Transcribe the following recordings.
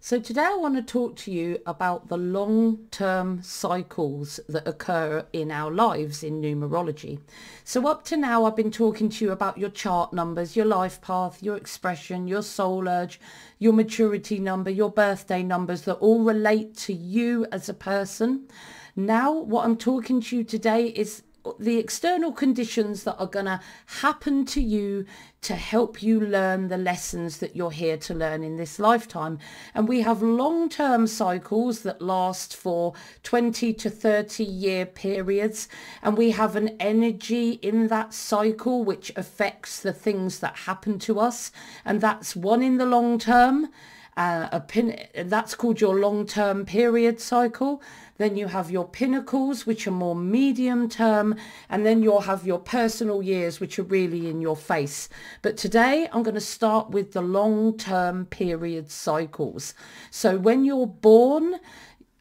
So today I want to talk to you about the long-term cycles that occur in our lives in numerology. So up to now I've been talking to you about your chart numbers, your life path, your expression, your soul urge, your maturity number, your birthday numbers that all relate to you as a person. Now what I'm talking to you today is the external conditions that are going to happen to you to help you learn the lessons that you're here to learn in this lifetime. And we have long-term cycles that last for 20 to 30 year periods, and we have an energy in that cycle which affects the things that happen to us, and that's one in the long term. That's called your long-term period cycle. Then you have your pinnacles, which are more medium term, and then you'll have your personal years, which are really in your face. But today I'm going to start with the long-term period cycles. So when you're born,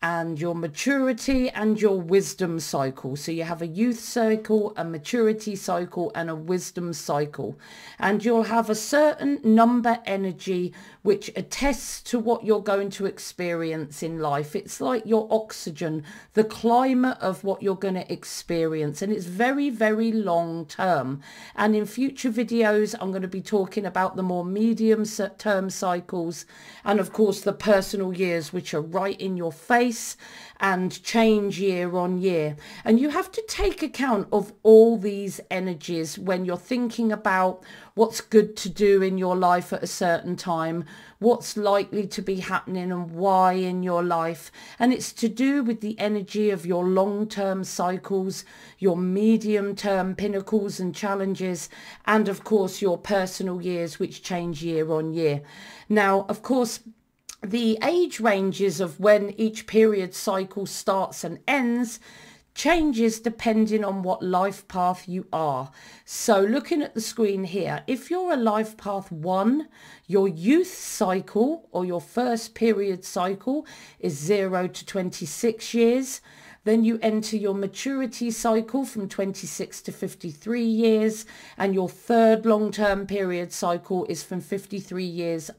and your maturity and your wisdom cycle. So you have a youth cycle, a maturity cycle, and a wisdom cycle. And you'll have a certain number energy which attests to what you're going to experience in life. It's like your oxygen, the climate of what you're going to experience. And it's very, very long term. And in future videos, I'm going to be talking about the more medium term cycles. And of course, the personal years, which are right in your face and change year on year. And you have to take account of all these energies when you're thinking about what's good to do in your life at a certain time, what's likely to be happening and why in your life. And it's to do with the energy of your long-term cycles, your medium-term pinnacles and challenges, and of course your personal years, which change year on year. Now, of course, the age ranges of when each period cycle starts and ends changes depending on what life path you are. So looking at the screen here, if you're a life path 1, your youth cycle or your first period cycle is 0 to 26 years. Then you enter your maturity cycle from 26 to 53 years, and your third long-term period cycle is from 53 years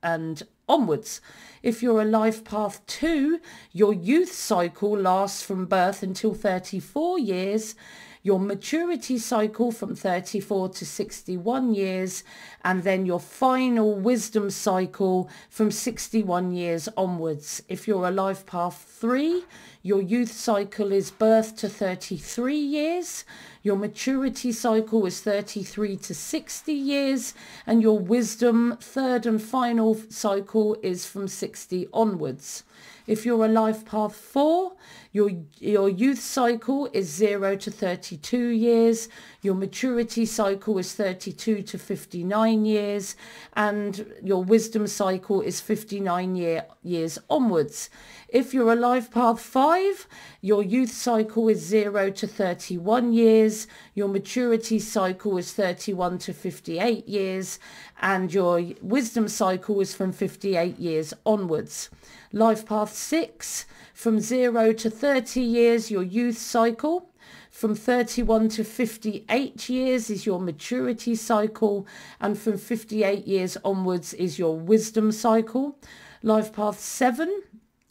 and onwards. If you're a life path 2, your youth cycle lasts from birth until 34 years, your maturity cycle from 34 to 61 years, and then your final wisdom cycle from 61 years onwards. If you're a life path 3, your youth cycle is birth to 33 years, your maturity cycle is 33 to 60 years, and your wisdom third and final cycle is from 60 onwards. If you're a life path 4, your youth cycle is 0 to 32 years, your maturity cycle is 32 to 59 years, and your wisdom cycle is 59 years onwards. If you're a life path 5, your youth cycle is 0 to 31 years, your maturity cycle is 31 to 58 years, and your wisdom cycle is from 58 years onwards. Life path 6, from 0 to 30 years, your youth cycle. From 31 to 58 years is your maturity cycle, and from 58 years onwards is your wisdom cycle. Life path 7,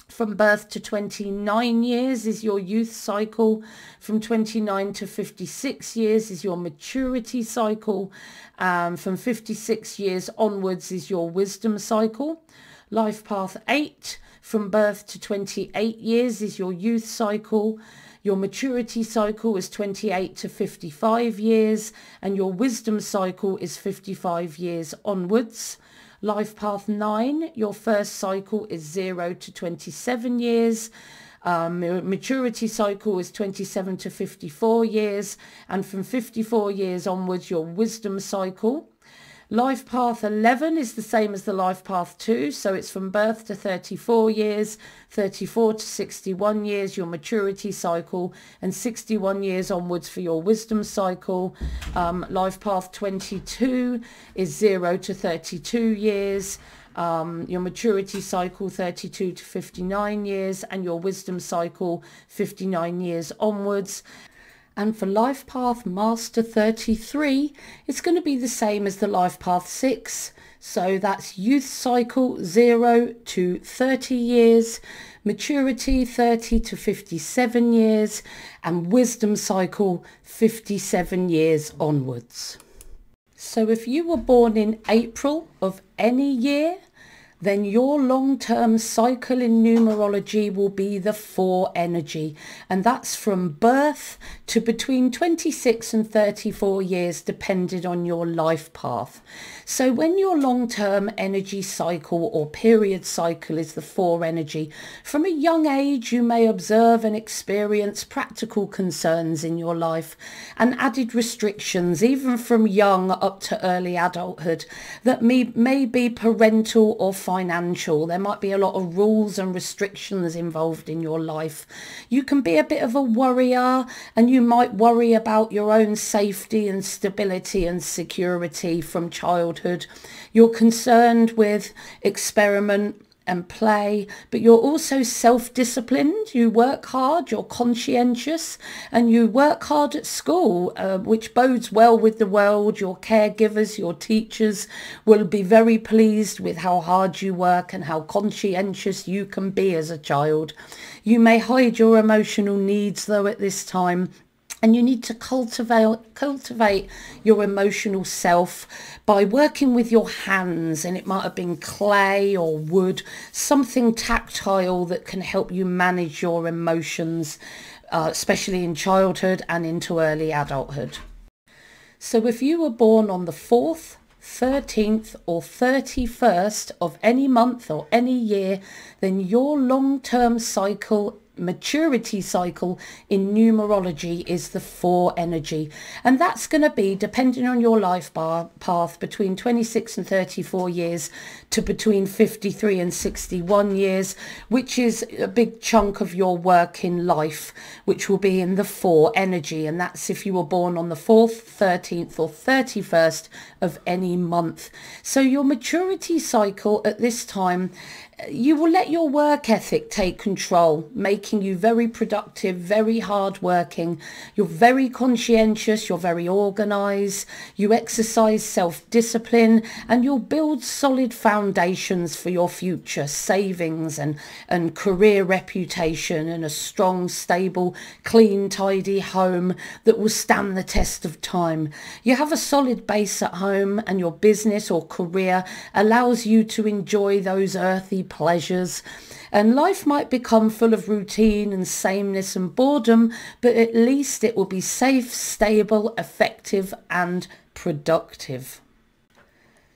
from birth to 29 years is your youth cycle. From 29 to 56 years is your maturity cycle. From 56 years onwards is your wisdom cycle. Life path 8, from birth to 28 years is your youth cycle. Your maturity cycle is 28 to 55 years, and your wisdom cycle is 55 years onwards. Life path 9, your first cycle is 0 to 27 years. Maturity cycle is 27 to 54 years, and from 54 years onwards, your wisdom cycle. Life path 11 is the same as the life path 2, so it's from birth to 34 years, 34 to 61 years, your maturity cycle, and 61 years onwards for your wisdom cycle. Life path 22 is 0 to 32 years, your maturity cycle 32 to 59 years, and your wisdom cycle 59 years onwards. And for Life Path Master 33, it's going to be the same as the Life Path 6. So that's youth cycle 0 to 30 years, maturity 30 to 57 years, and wisdom cycle 57 years onwards. So if you were born in April of any year, then your long-term cycle in numerology will be the 4 energy, and that's from birth to between 26 and 34 years, depending on your life path. So when your long-term energy cycle or period cycle is the 4 energy, from a young age you may observe and experience practical concerns in your life and added restrictions, even from young up to early adulthood, that may be parental or financial. There might be a lot of rules and restrictions involved in your life. You can be a bit of a worrier, and you might worry about your own safety and stability and security from childhood. You're concerned with experiment and play, but you're also self-disciplined. You work hard, you're conscientious, and you work hard at school, which bodes well with the world. Your caregivers, your teachers will be very pleased with how hard you work and how conscientious you can be as a child. You may hide your emotional needs though at this time, and you need to cultivate your emotional self by working with your hands, and it might have been clay or wood, something tactile that can help you manage your emotions, especially in childhood and into early adulthood. So if you were born on the 4th, 13th or 31st of any month or any year, then your long-term cycle, maturity cycle in numerology is the 4 energy, and that's going to be, depending on your life path, between 26 and 34 years to between 53 and 61 years, which is a big chunk of your working life, which will be in the 4 energy, and that's if you were born on the 4th, 13th or 31st of any month. So your maturity cycle at this time, you will let your work ethic take control, making you very productive, very hardworking. You're very conscientious, you're very organised, you exercise self-discipline, and you'll build solid foundations for your future, savings and career reputation, and a strong, stable, clean, tidy home that will stand the test of time. You have a solid base at home, and your business or career allows you to enjoy those earthy pleasures, and life might become full of routine and sameness and boredom, but at least it will be safe, stable, effective and productive.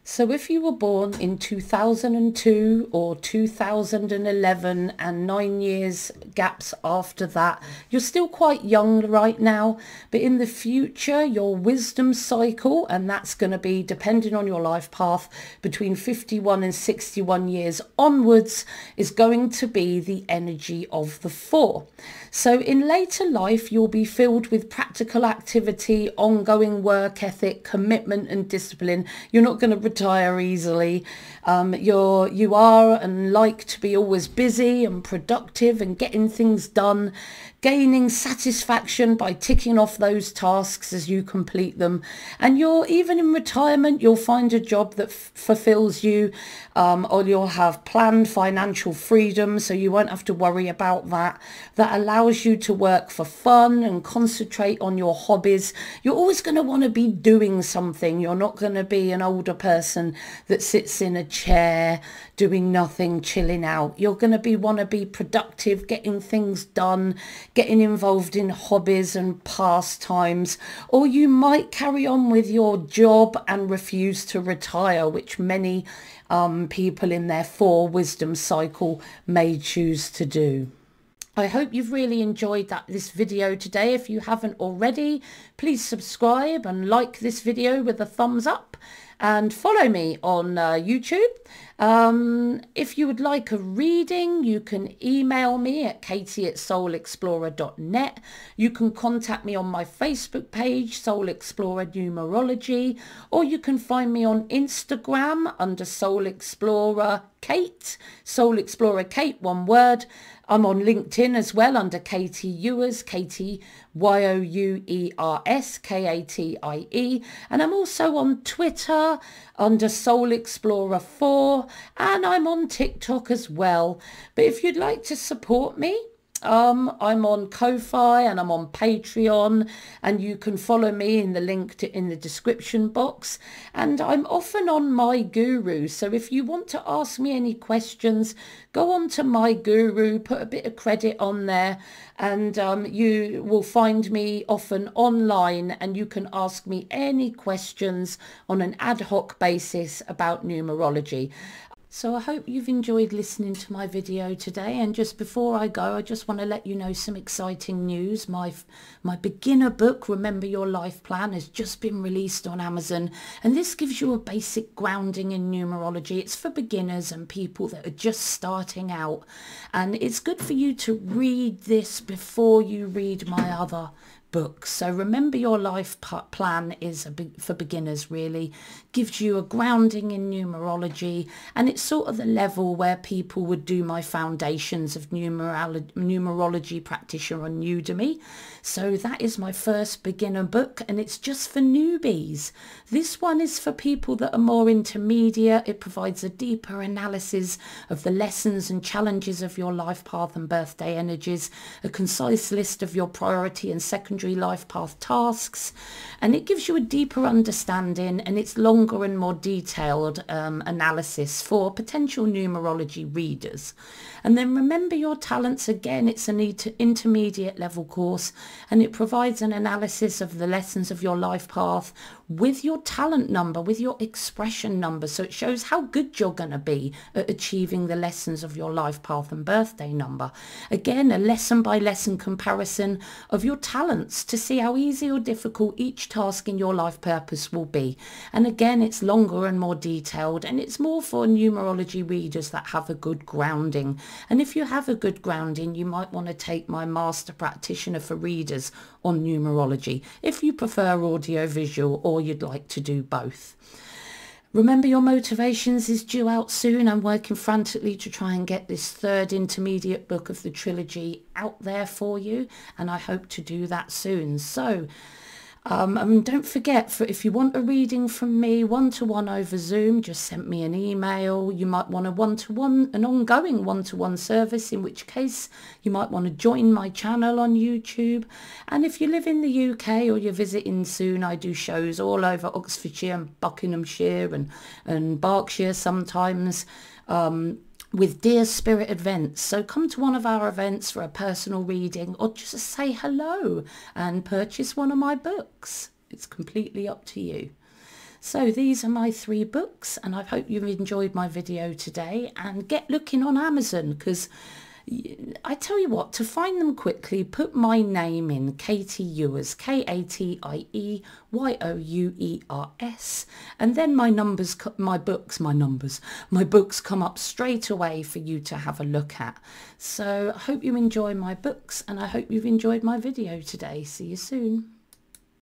So if you were born in 2002 or 2011 and 9 years gaps after that, you're still quite young right now, but in the future your wisdom cycle, and that's going to be, depending on your life path, between 51 and 61 years onwards, is going to be the energy of the 4. So in later life you'll be filled with practical activity, ongoing work ethic, commitment and discipline. You're not going to retire easily. You are and like to be always busy and productive and getting things done, gaining satisfaction by ticking off those tasks as you complete them. And even in retirement, you'll find a job that fulfills you, or you'll have planned financial freedom, so you won't have to worry about that. That allows you to work for fun and concentrate on your hobbies. You're always going to want to be doing something. You're not going to be an older person that sits in a chair doing nothing, chilling out. You're going to want to be productive, getting things done, getting involved in hobbies and pastimes. Or you might carry on with your job and refuse to retire, which many people in their 4 wisdom cycle may choose to do. I hope you've really enjoyed this video today. If you haven't already, please subscribe and like this video with a thumbs up, and follow me on YouTube If you would like a reading, you can email me at katie@soulexplorer.net. You can contact me on my Facebook page, Soul Explorer Numerology, or you can find me on Instagram under Soul Explorer Kate, Soul Explorer Kate, one word. I'm on LinkedIn as well under Katie Youers, Katie Youers, Katie, and I'm also on Twitter under Soul Explorer 4, and I'm on TikTok as well. But if you'd like to support me, I'm on Ko-fi and I'm on Patreon, and you can follow me in the link in the description box. And I'm often on My Guru, so if you want to ask me any questions, go on to My Guru, put a bit of credit on there, and you will find me often online, and you can ask me any questions on an ad hoc basis about numerology. So I hope you've enjoyed listening to my video today, and just before I go, I just want to let you know some exciting news. My beginner book, Remember Your Life Plan, has just been released on Amazon, and this gives you a basic grounding in numerology. It's for beginners and people that are just starting out, and it's good for you to read this before you read my other books. So Remember Your Life Plan is for beginners, really. Gives you a grounding in numerology, and it's sort of the level where people would do my Foundations of Numerology Practitioner on Udemy. So that is my first beginner book, and it's just for newbies. This one is for people that are more intermediate. It provides a deeper analysis of the lessons and challenges of your life path and birthday energies, a concise list of your priority and secondary life path tasks, and it gives you a deeper understanding, and it's longer and more detailed analysis for potential numerology readers. And then Remember Your Talents, again, it's an intermediate level course, and it provides an analysis of the lessons of your life path with your talent number, with your expression number, so it shows how good you're going to be at achieving the lessons of your life path and birthday number. Again, a lesson by lesson comparison of your talents to see how easy or difficult each task in your life purpose will be. And again, it's longer and more detailed, and it's more for numerology readers that have a good grounding. And if you have a good grounding, you might want to take my Master Practitioner for Readers on numerology if you prefer audio visual, or you'd like to do both. Remember Your Motivations is due out soon. I'm working frantically to try and get this third intermediate book of the trilogy out there for you, and I hope to do that soon. So and don't forget, if you want a reading from me one-to-one over Zoom, just send me an email. You might want an ongoing one-to-one service, in which case you might want to join my channel on YouTube. And if you live in the UK or you're visiting soon, I do shows all over Oxfordshire and Buckinghamshire and Berkshire sometimes, with Dear Spirit events. So come to one of our events for a personal reading, or just say hello and purchase one of my books. It's completely up to you. So these are my 3 books, and I hope you've enjoyed my video today, and get looking on Amazon, because I tell you what, to find them quickly, put my name in, Katie Youers, Katieyours, and then my books come up straight away for you to have a look at. So I hope you enjoy my books, and I hope you've enjoyed my video today. See you soon.